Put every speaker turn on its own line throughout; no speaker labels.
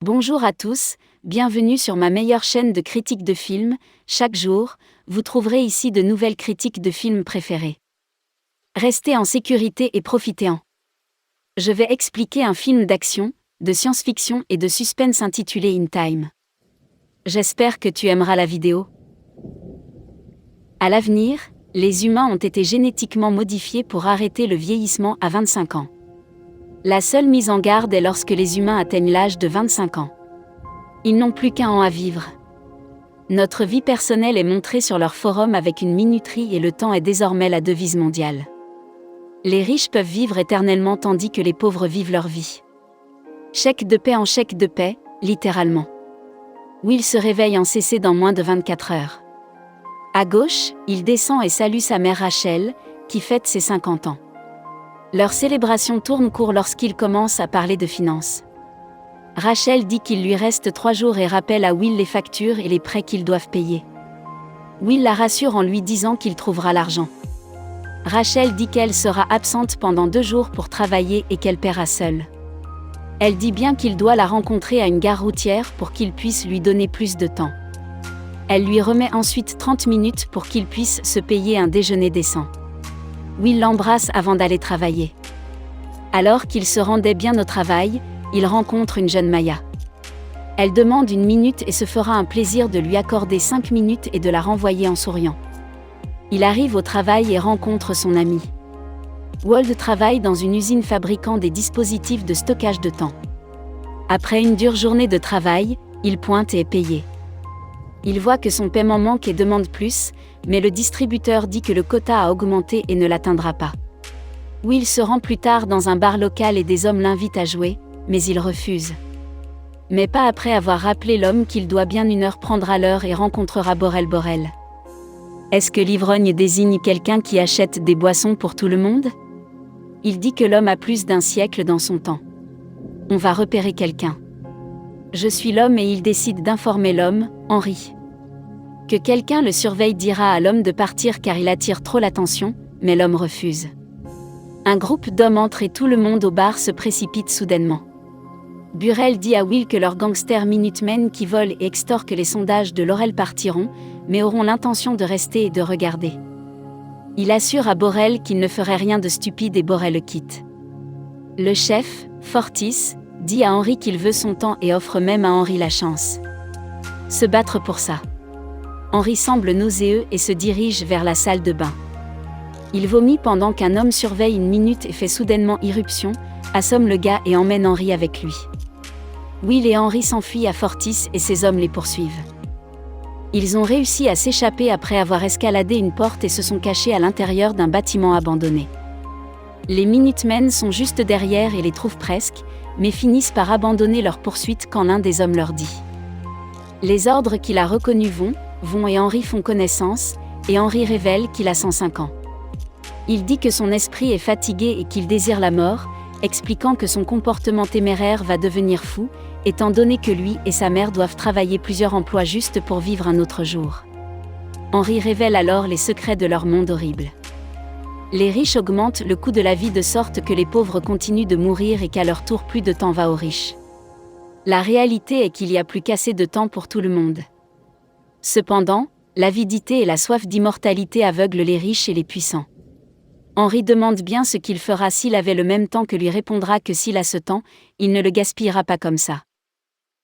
Bonjour à tous, bienvenue sur ma meilleure chaîne de critiques de films. Chaque jour, vous trouverez ici de nouvelles critiques de films préférés. Restez en sécurité et profitez-en. Je vais expliquer un film d'action, de science-fiction et de suspense intitulé In Time. J'espère que tu aimeras la vidéo. À l'avenir, les humains ont été génétiquement modifiés pour arrêter le vieillissement à 25 ans. La seule mise en garde est lorsque les humains atteignent l'âge de 25 ans. Ils n'ont plus qu'1 an à vivre. Notre vie personnelle est montrée sur leur forum avec une minuterie et le temps est désormais la devise mondiale. Les riches peuvent vivre éternellement tandis que les pauvres vivent leur vie. Chèque de paix en chèque de paix, littéralement. Will se réveille en CC dans moins de 24 heures. À gauche, il descend et salue sa mère Rachel, qui fête ses 50 ans. Leur célébration tourne court lorsqu'il commence à parler de finances. Rachel dit qu'il lui reste 3 jours et rappelle à Will les factures et les prêts qu'ils doivent payer. Will la rassure en lui disant qu'il trouvera l'argent. Rachel dit qu'elle sera absente pendant 2 jours pour travailler et qu'elle paiera seule. Elle dit bien qu'il doit la rencontrer à une gare routière pour qu'il puisse lui donner plus de temps. Elle lui remet ensuite 30 minutes pour qu'il puisse se payer un déjeuner décent. Will l'embrasse avant d'aller travailler. Alors qu'il se rendait bien au travail, il rencontre une jeune Maya. Elle demande 1 minute et se fera un plaisir de lui accorder 5 minutes et de la renvoyer en souriant. Il arrive au travail et rencontre son ami. Walt travaille dans une usine fabriquant des dispositifs de stockage de temps. Après une dure journée de travail, il pointe et est payé. Il voit que son paiement manque et demande plus, mais le distributeur dit que le quota a augmenté et ne l'atteindra pas. Will se rend plus tard dans un bar local et des hommes l'invitent à jouer, mais il refuse. Mais pas après avoir rappelé l'homme qu'il doit bien 1 heure prendre à l'heure et rencontrera Borel. Est-ce que l'ivrogne désigne quelqu'un qui achète des boissons pour tout le monde? Il dit que l'homme a plus d'1 siècle dans son temps. On va repérer quelqu'un. Je suis l'homme et il décide d'informer l'homme, Henry. Que quelqu'un le surveille dira à l'homme de partir car il attire trop l'attention, mais l'homme refuse. Un groupe d'hommes entre et tout le monde au bar se précipite soudainement. Burrell dit à Will que leurs gangsters Minutemen qui volent et extorquent les sondages de Laurel partiront, mais auront l'intention de rester et de regarder. Il assure à Borel qu'il ne ferait rien de stupide et Borel le quitte. Le chef, Fortis, dit à Henry qu'il veut son temps et offre même à Henry la chance. Se battre pour ça. Henry semble nauséeux et se dirige vers la salle de bain. Il vomit pendant qu'un homme surveille 1 minute et fait soudainement irruption, assomme le gars et emmène Henry avec lui. Will et Henry s'enfuient à Fortis et ses hommes les poursuivent. Ils ont réussi à s'échapper après avoir escaladé une porte et se sont cachés à l'intérieur d'un bâtiment abandonné. Les Minutemen sont juste derrière et les trouvent presque, mais finissent par abandonner leur poursuite quand l'un des hommes leur dit. Les ordres qu'il a reconnus vont et Henry font connaissance, et Henry révèle qu'il a 105 ans. Il dit que son esprit est fatigué et qu'il désire la mort, expliquant que son comportement téméraire va devenir fou, étant donné que lui et sa mère doivent travailler plusieurs emplois juste pour vivre un autre jour. Henry révèle alors les secrets de leur monde horrible. Les riches augmentent le coût de la vie de sorte que les pauvres continuent de mourir et qu'à leur tour plus de temps va aux riches. La réalité est qu'il y a plus qu'assez de temps pour tout le monde. Cependant, l'avidité et la soif d'immortalité aveuglent les riches et les puissants. Henry demande bien ce qu'il fera s'il avait le même temps que lui répondra que s'il a ce temps, il ne le gaspillera pas comme ça.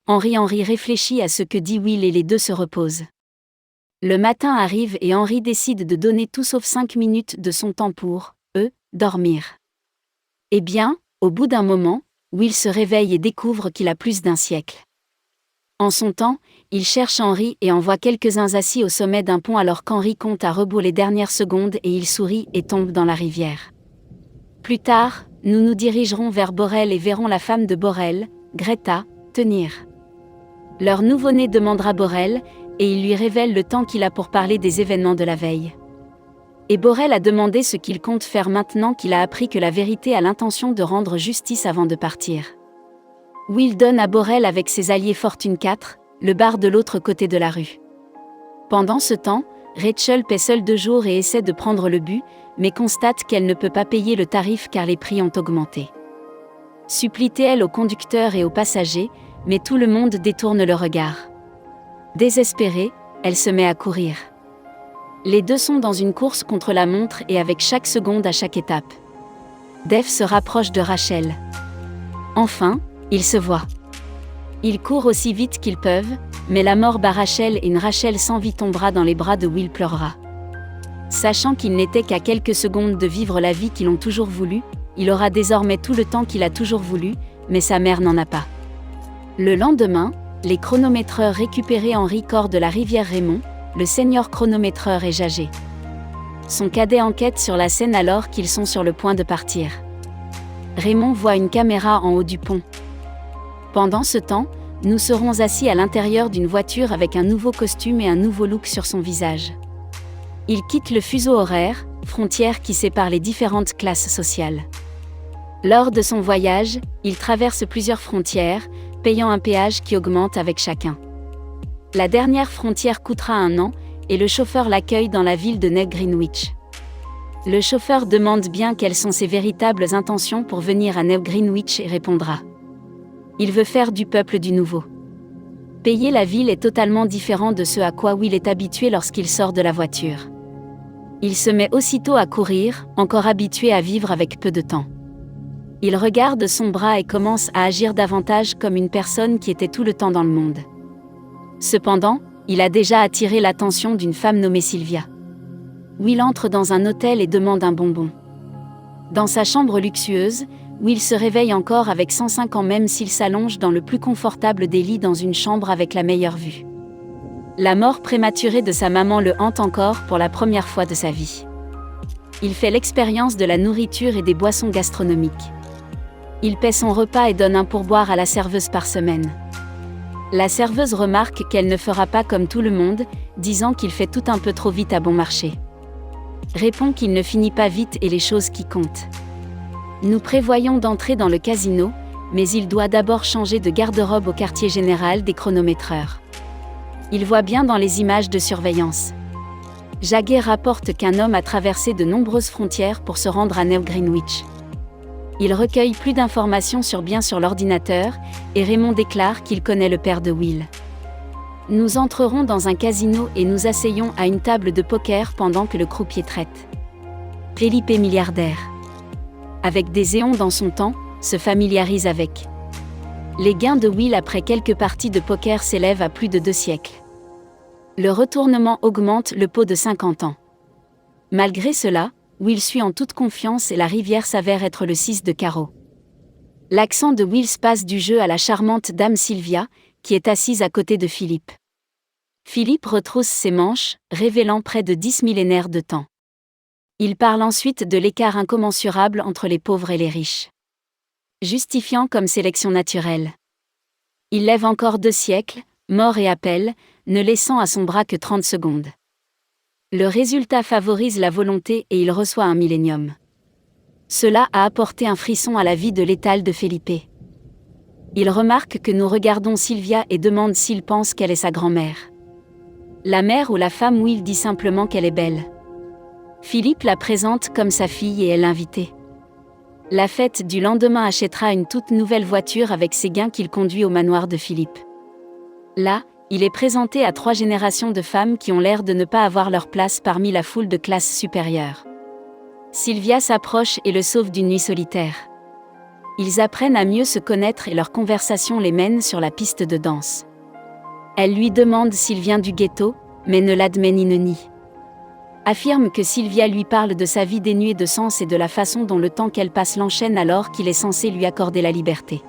Henry réfléchit à ce que dit Will et les deux se reposent. Le matin arrive et Henry décide de donner tout sauf 5 minutes de son temps pour, dormir. Eh bien, au bout d'un moment, Will se réveille et découvre qu'il a plus d'1 siècle. En son temps, il cherche Henry et en voit quelques-uns assis au sommet d'un pont alors qu'Henry compte à rebours les dernières secondes et il sourit et tombe dans la rivière. Plus tard, nous nous dirigerons vers Borel et verrons la femme de Borel, Greta, tenir. Leur nouveau-né demandera Borel, et il lui révèle le temps qu'il a pour parler des événements de la veille. Et Borel a demandé ce qu'il compte faire maintenant qu'il a appris que la vérité a l'intention de rendre justice avant de partir. Will donne à Borel avec ses alliés Fortune 4, le bar de l'autre côté de la rue. Pendant ce temps, Rachel paie seule 2 jours et essaie de prendre le but, mais constate qu'elle ne peut pas payer le tarif car les prix ont augmenté. Supplie-t-elle aux conducteurs et aux passagers, mais tout le monde détourne le regard. Désespérée, elle se met à courir. Les deux sont dans une course contre la montre et avec chaque seconde à chaque étape. Dave se rapproche de Rachel. Enfin, ils se voient. Ils courent aussi vite qu'ils peuvent, mais la mort bat Rachel et une Rachel sans vie tombera dans les bras de Will pleurera. Sachant qu'il n'était qu'à quelques secondes de vivre la vie qu'ils ont toujours voulu, il aura désormais tout le temps qu'il a toujours voulu, mais sa mère n'en a pas. Le lendemain, les chronométreurs récupéraient Henry Corr de la rivière Raymond, le senior chronométreur est âgé. Son cadet enquête sur la scène alors qu'ils sont sur le point de partir. Raymond voit une caméra en haut du pont. Pendant ce temps, nous serons assis à l'intérieur d'une voiture avec un nouveau costume et un nouveau look sur son visage. Il quitte le fuseau horaire, frontière qui sépare les différentes classes sociales. Lors de son voyage, il traverse plusieurs frontières, payant un péage qui augmente avec chacun. La dernière frontière coûtera 1 an, et le chauffeur l'accueille dans la ville de New Greenwich. Le chauffeur demande bien quelles sont ses véritables intentions pour venir à New Greenwich et répondra. Il veut faire du peuple du nouveau. Payer la ville est totalement différent de ce à quoi Will est habitué lorsqu'il sort de la voiture. Il se met aussitôt à courir, encore habitué à vivre avec peu de temps. Il regarde son bras et commence à agir davantage comme une personne qui était tout le temps dans le monde. Cependant, il a déjà attiré l'attention d'une femme nommée Sylvia. Will entre dans un hôtel et demande un bonbon. Dans sa chambre luxueuse, Will se réveille encore avec 105 ans même s'il s'allonge dans le plus confortable des lits dans une chambre avec la meilleure vue. La mort prématurée de sa maman le hante encore pour la première fois de sa vie. Il fait l'expérience de la nourriture et des boissons gastronomiques. Il paie son repas et donne un pourboire à la serveuse par semaine. La serveuse remarque qu'elle ne fera pas comme tout le monde, disant qu'il fait tout un peu trop vite à bon marché. Répond qu'il ne finit pas vite et les choses qui comptent. Nous prévoyons d'entrer dans le casino, mais il doit d'abord changer de garde-robe au quartier général des chronométreurs. Il voit bien dans les images de surveillance. Jagger rapporte qu'un homme a traversé de nombreuses frontières pour se rendre à New Greenwich. Il recueille plus d'informations sur l'ordinateur, et Raymond déclare qu'il connaît le père de Will. Nous entrerons dans un casino et nous asseyons à une table de poker pendant que le croupier traite. Felipe est milliardaire. Avec des éons dans son temps, se familiarise avec. Les gains de Will après quelques parties de poker s'élèvent à plus de 2 siècles. Le retournement augmente le pot de 50 ans. Malgré cela, Will suit en toute confiance et la rivière s'avère être le 6 de carreau. L'accent de Will passe du jeu à la charmante dame Sylvia, qui est assise à côté de Philippe. Philippe retrousse ses manches, révélant près de 10 millénaires de temps. Il parle ensuite de l'écart incommensurable entre les pauvres et les riches. Justifiant comme sélection naturelle. Il lève encore 2 siècles, mort et appelle, ne laissant à son bras que 30 secondes. Le résultat favorise la volonté et il reçoit un millénium. Cela a apporté un frisson à la vie de l'étal de Felipe. Il remarque que nous regardons Sylvia et demande s'il pense qu'elle est sa grand-mère. La mère ou la femme Will dit simplement qu'elle est belle. Philippe la présente comme sa fille et est l'invitée. La fête du lendemain achètera une toute nouvelle voiture avec ses gains qu'il conduit au manoir de Philippe. Là, il est présenté à 3 générations de femmes qui ont l'air de ne pas avoir leur place parmi la foule de classe supérieure. Sylvia s'approche et le sauve d'une nuit solitaire. Ils apprennent à mieux se connaître et leur conversation les mène sur la piste de danse. Elle lui demande s'il vient du ghetto, mais ne l'admet ni ne nie. Affirme que Sylvia lui parle de sa vie dénuée de sens et de la façon dont le temps qu'elle passe l'enchaîne alors qu'il est censé lui accorder la liberté.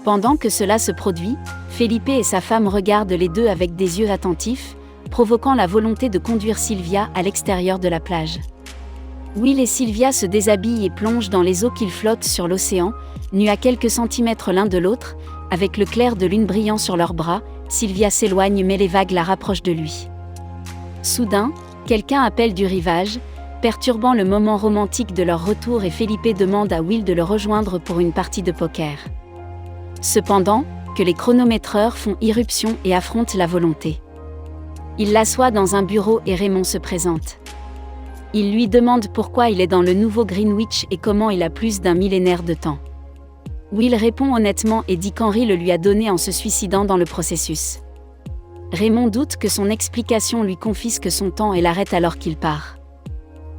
Pendant que cela se produit, Felipe et sa femme regardent les deux avec des yeux attentifs, provoquant la volonté de conduire Sylvia à l'extérieur de la plage. Will et Sylvia se déshabillent et plongent dans les eaux qu'ils flottent sur l'océan, nus à quelques centimètres l'un de l'autre, avec le clair de lune brillant sur leurs bras. Sylvia s'éloigne mais les vagues la rapprochent de lui. Soudain, quelqu'un appelle du rivage, perturbant le moment romantique de leur retour et Felipe demande à Will de le rejoindre pour une partie de poker. Cependant, que les chronométreurs font irruption et affrontent la volonté. Il l'assoit dans un bureau et Raymond se présente. Il lui demande pourquoi il est dans le nouveau Greenwich et comment il a plus d'1 millénaire de temps. Will répond honnêtement et dit qu'Henry le lui a donné en se suicidant dans le processus. Raymond doute que son explication lui confisque son temps et l'arrête alors qu'il part.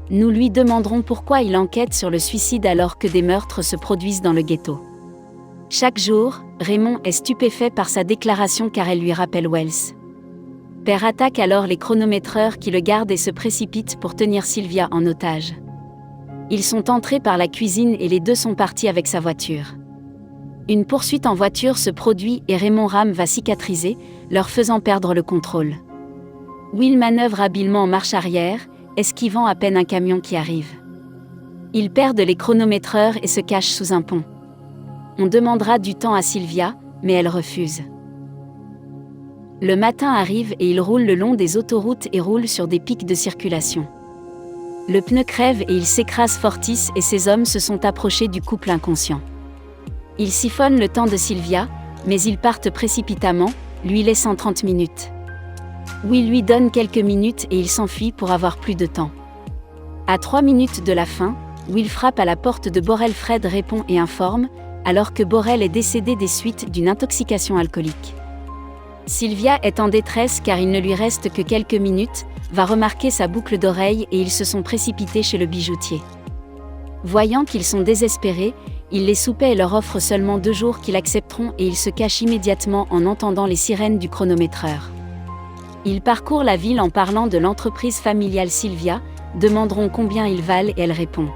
Nous lui demanderons pourquoi il enquête sur le suicide alors que des meurtres se produisent dans le ghetto. Chaque jour, Raymond est stupéfait par sa déclaration car elle lui rappelle Wells. Père attaque alors les chronométreurs qui le gardent et se précipite pour tenir Sylvia en otage. Ils sont entrés par la cuisine et les deux sont partis avec sa voiture. Une poursuite en voiture se produit et Raymond Ram va cicatriser, leur faisant perdre le contrôle. Will manœuvre habilement en marche arrière, esquivant à peine un camion qui arrive. Ils perdent les chronométreurs et se cachent sous un pont. On demandera du temps à Sylvia, mais elle refuse. Le matin arrive et ils roulent le long des autoroutes et roulent sur des pics de circulation. Le pneu crève et il s'écrase fortis et ses hommes se sont approchés du couple inconscient. Ils siphonnent le temps de Sylvia, mais ils partent précipitamment, lui laissant 30 minutes. Will lui donne quelques minutes et il s'enfuit pour avoir plus de temps. À 3 minutes de la fin, Will frappe à la porte de Borel. Fred répond et informe, alors que Borel est décédé des suites d'une intoxication alcoolique. Sylvia est en détresse car il ne lui reste que quelques minutes, va remarquer sa boucle d'oreille et ils se sont précipités chez le bijoutier. Voyant qu'ils sont désespérés, il les soupait et leur offre seulement 2 jours qu'ils accepteront et ils se cachent immédiatement en entendant les sirènes du chronométreur. Ils parcourent la ville en parlant de l'entreprise familiale Sylvia, demanderont combien ils valent et elle répond.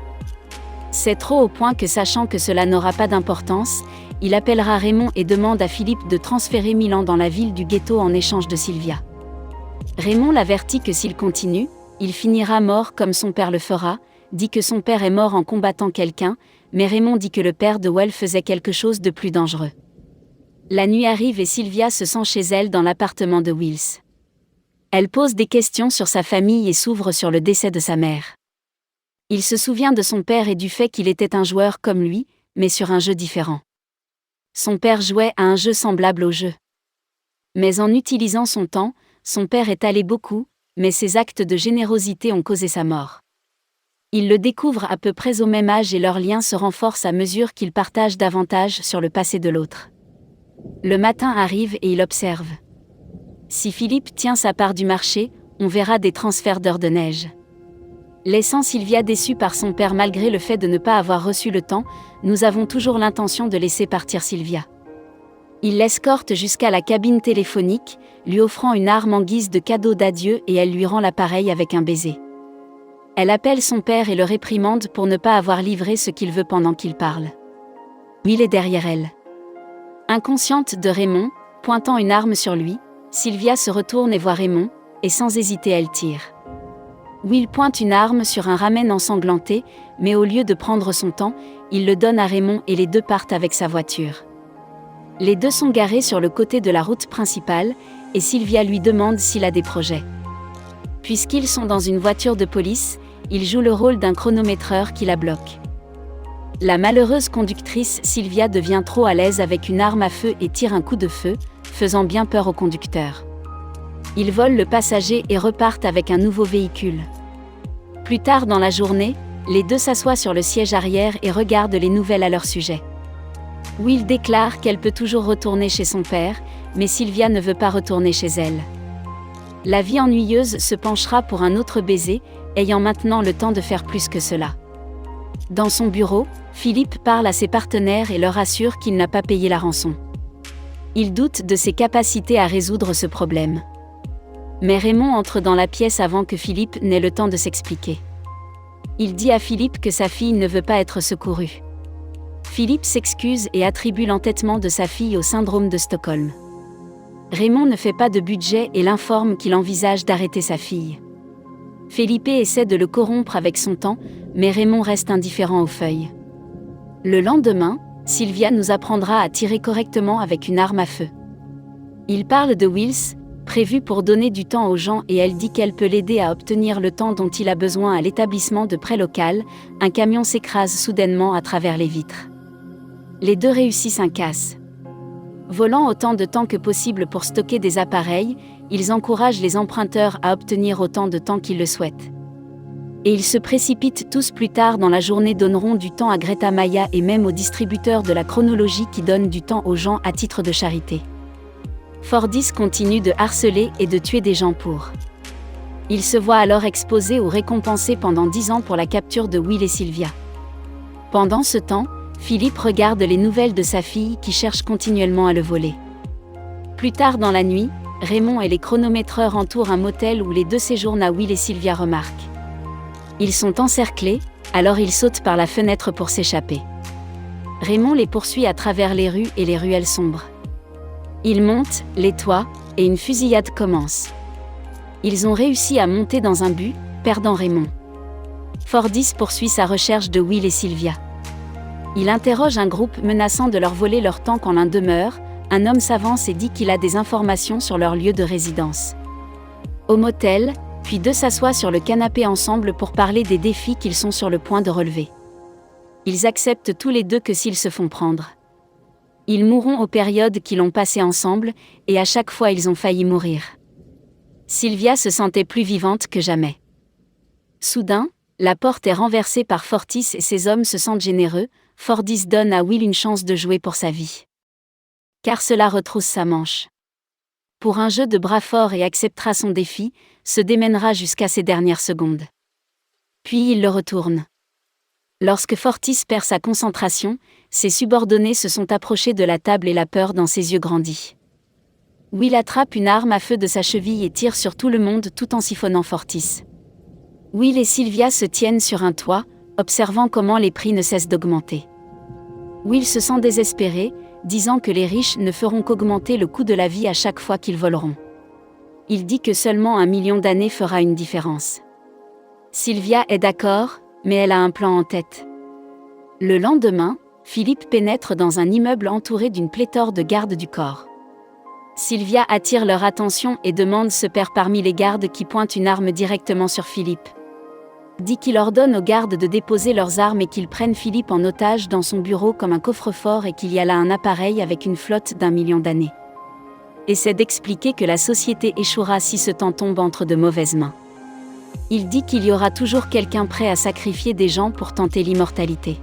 C'est trop au point que sachant que cela n'aura pas d'importance, il appellera Raymond et demande à Philippe de transférer Milan dans la ville du ghetto en échange de Sylvia. Raymond l'avertit que s'il continue, il finira mort comme son père le fera, dit que son père est mort en combattant quelqu'un, mais Raymond dit que le père de Well faisait quelque chose de plus dangereux. La nuit arrive et Sylvia se sent chez elle dans l'appartement de Wills. Elle pose des questions sur sa famille et s'ouvre sur le décès de sa mère. Il se souvient de son père et du fait qu'il était un joueur comme lui, mais sur un jeu différent. Son père jouait à un jeu semblable au jeu. Mais en utilisant son temps, son père est allé beaucoup, mais ses actes de générosité ont causé sa mort. Ils le découvrent à peu près au même âge et leur lien se renforce à mesure qu'ils partagent davantage sur le passé de l'autre. Le matin arrive et il observe. Si Philippe tient sa part du marché, on verra des transferts d'heures de neige. Laissant Sylvia déçue par son père malgré le fait de ne pas avoir reçu le temps, nous avons toujours l'intention de laisser partir Sylvia. Il l'escorte jusqu'à la cabine téléphonique, lui offrant une arme en guise de cadeau d'adieu et elle lui rend l'appareil avec un baiser. Elle appelle son père et le réprimande pour ne pas avoir livré ce qu'il veut pendant qu'il parle. Will est derrière elle. Inconsciente de Raymond, pointant une arme sur lui, Sylvia se retourne et voit Raymond, et sans hésiter elle tire. Will pointe une arme sur un ramen ensanglanté, mais au lieu de prendre son temps, il le donne à Raymond et les deux partent avec sa voiture. Les deux sont garés sur le côté de la route principale, et Sylvia lui demande s'il a des projets. Puisqu'ils sont dans une voiture de police, il joue le rôle d'un chronométreur qui la bloque. La malheureuse conductrice Sylvia devient trop à l'aise avec une arme à feu et tire un coup de feu, faisant bien peur au conducteur. Ils volent le passager et repartent avec un nouveau véhicule. Plus tard dans la journée, les deux s'assoient sur le siège arrière et regardent les nouvelles à leur sujet. Will déclare qu'elle peut toujours retourner chez son père, mais Sylvia ne veut pas retourner chez elle. La vie ennuyeuse se penchera pour un autre baiser, ayant maintenant le temps de faire plus que cela. Dans son bureau, Philippe parle à ses partenaires et leur assure qu'il n'a pas payé la rançon. Il doute de ses capacités à résoudre ce problème. Mais Raymond entre dans la pièce avant que Philippe n'ait le temps de s'expliquer. Il dit à Philippe que sa fille ne veut pas être secourue. Philippe s'excuse et attribue l'entêtement de sa fille au syndrome de Stockholm. Raymond ne fait pas de budget et l'informe qu'il envisage d'arrêter sa fille. Felipe essaie de le corrompre avec son temps, mais Raymond reste indifférent aux feuilles. Le lendemain, Sylvia nous apprendra à tirer correctement avec une arme à feu. Il parle de Wills, prévu pour donner du temps aux gens et elle dit qu'elle peut l'aider à obtenir le temps dont il a besoin à l'établissement de prêt local. Un camion s'écrase soudainement à travers les vitres. Les deux réussissent un casse. Volant autant de temps que possible pour stocker des appareils, ils encouragent les emprunteurs à obtenir autant de temps qu'ils le souhaitent. Et ils se précipitent tous plus tard dans la journée, donneront du temps à Greta Maya et même aux distributeurs de la chronologie qui donnent du temps aux gens à titre de charité. Fordis continue de harceler et de tuer des gens pour. Il se voit alors exposé ou récompensé pendant 10 ans pour la capture de Will et Sylvia. Pendant ce temps, Philippe regarde les nouvelles de sa fille qui cherche continuellement à le voler. Plus tard dans la nuit, Raymond et les chronométreurs entourent un motel où les deux séjournent à Will et Sylvia remarquent. Ils sont encerclés, alors ils sautent par la fenêtre pour s'échapper. Raymond les poursuit à travers les rues et les ruelles sombres. Ils montent les toits, et une fusillade commence. Ils ont réussi à monter dans un but, perdant Raymond. Fordis poursuit sa recherche de Will et Sylvia. Il interroge un groupe menaçant de leur voler leur temps quand l'un demeure, un homme s'avance et dit qu'il a des informations sur leur lieu de résidence. Au motel, puis deux s'assoient sur le canapé ensemble pour parler des défis qu'ils sont sur le point de relever. Ils acceptent tous les deux que s'ils se font prendre. Ils mourront aux périodes qu'ils ont passées ensemble, et à chaque fois ils ont failli mourir. Sylvia se sentait plus vivante que jamais. Soudain, la porte est renversée par Fortis et ses hommes se sentent généreux. Fordis donne à Will une chance de jouer pour sa vie. Car cela retrousse sa manche. Pour un jeu de bras fort et acceptera son défi, se démènera jusqu'à ses dernières secondes. Puis il le retourne. Lorsque Fortis perd sa concentration, ses subordonnés se sont approchés de la table et la peur dans ses yeux grandit. Will attrape une arme à feu de sa cheville et tire sur tout le monde tout en siphonnant Fortis. Will et Sylvia se tiennent sur un toit, observant comment les prix ne cessent d'augmenter. Will se sent désespéré, disant que les riches ne feront qu'augmenter le coût de la vie à chaque fois qu'ils voleront. Il dit que seulement 1 million d'années fera une différence. Sylvia est d'accord, mais elle a un plan en tête. Le lendemain, Philippe pénètre dans un immeuble entouré d'une pléthore de gardes du corps. Sylvia attire leur attention et demande ce père parmi les gardes qui pointent une arme directement sur Philippe. Dit qu'il ordonne aux gardes de déposer leurs armes et qu'ils prennent Philippe en otage dans son bureau comme un coffre-fort et qu'il y a là un appareil avec une flotte d'1 million d'années. Essaie d'expliquer que la société échouera si ce temps tombe entre de mauvaises mains. Il dit qu'il y aura toujours quelqu'un prêt à sacrifier des gens pour tenter l'immortalité.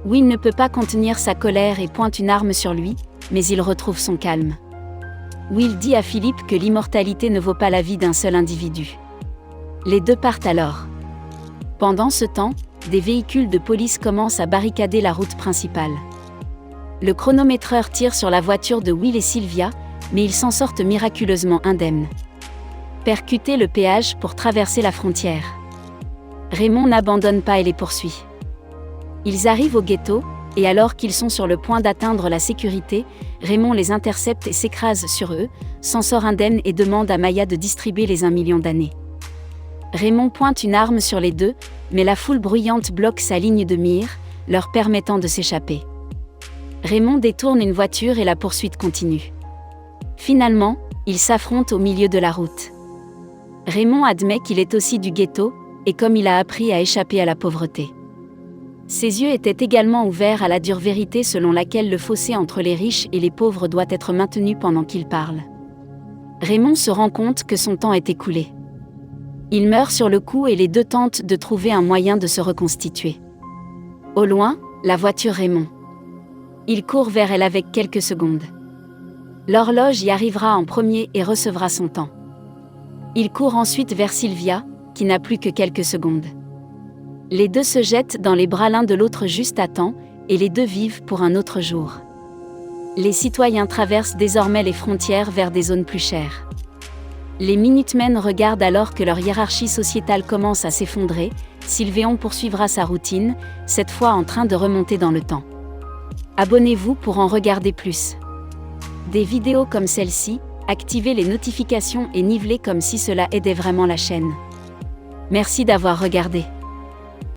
Will ne peut pas contenir sa colère et pointe une arme sur lui, mais il retrouve son calme. Will dit à Philippe que l'immortalité ne vaut pas la vie d'un seul individu. Les deux partent alors. Pendant ce temps, des véhicules de police commencent à barricader la route principale. Le chronométreur tire sur la voiture de Will et Sylvia, mais ils s'en sortent miraculeusement indemnes. Percuter le péage pour traverser la frontière. Raymond n'abandonne pas et les poursuit. Ils arrivent au ghetto, et alors qu'ils sont sur le point d'atteindre la sécurité, Raymond les intercepte et s'écrase sur eux, s'en sort indemne et demande à Maya de distribuer les 1 million d'années. Raymond pointe une arme sur les deux, mais la foule bruyante bloque sa ligne de mire, leur permettant de s'échapper. Raymond détourne une voiture et la poursuite continue. Finalement, ils s'affrontent au milieu de la route. Raymond admet qu'il est aussi du ghetto, et comme il a appris à échapper à la pauvreté. Ses yeux étaient également ouverts à la dure vérité selon laquelle le fossé entre les riches et les pauvres doit être maintenu pendant qu'il parle. Raymond se rend compte que son temps est écoulé. Il meurt sur le coup et les deux tentent de trouver un moyen de se reconstituer. Au loin, la voiture Raymond. Il court vers elle avec quelques secondes. L'horloge y arrivera en premier et recevra son temps. Il court ensuite vers Sylvia, qui n'a plus que quelques secondes. Les deux se jettent dans les bras l'un de l'autre juste à temps, et les deux vivent pour un autre jour. Les citoyens traversent désormais les frontières vers des zones plus chères. Les Minutemen regardent alors que leur hiérarchie sociétale commence à s'effondrer. Sylvéon poursuivra sa routine, cette fois en train de remonter dans le temps. Abonnez-vous pour en regarder plus. Des vidéos comme celle-ci, activez les notifications et nivelez comme si cela aidait vraiment la chaîne. Merci d'avoir regardé.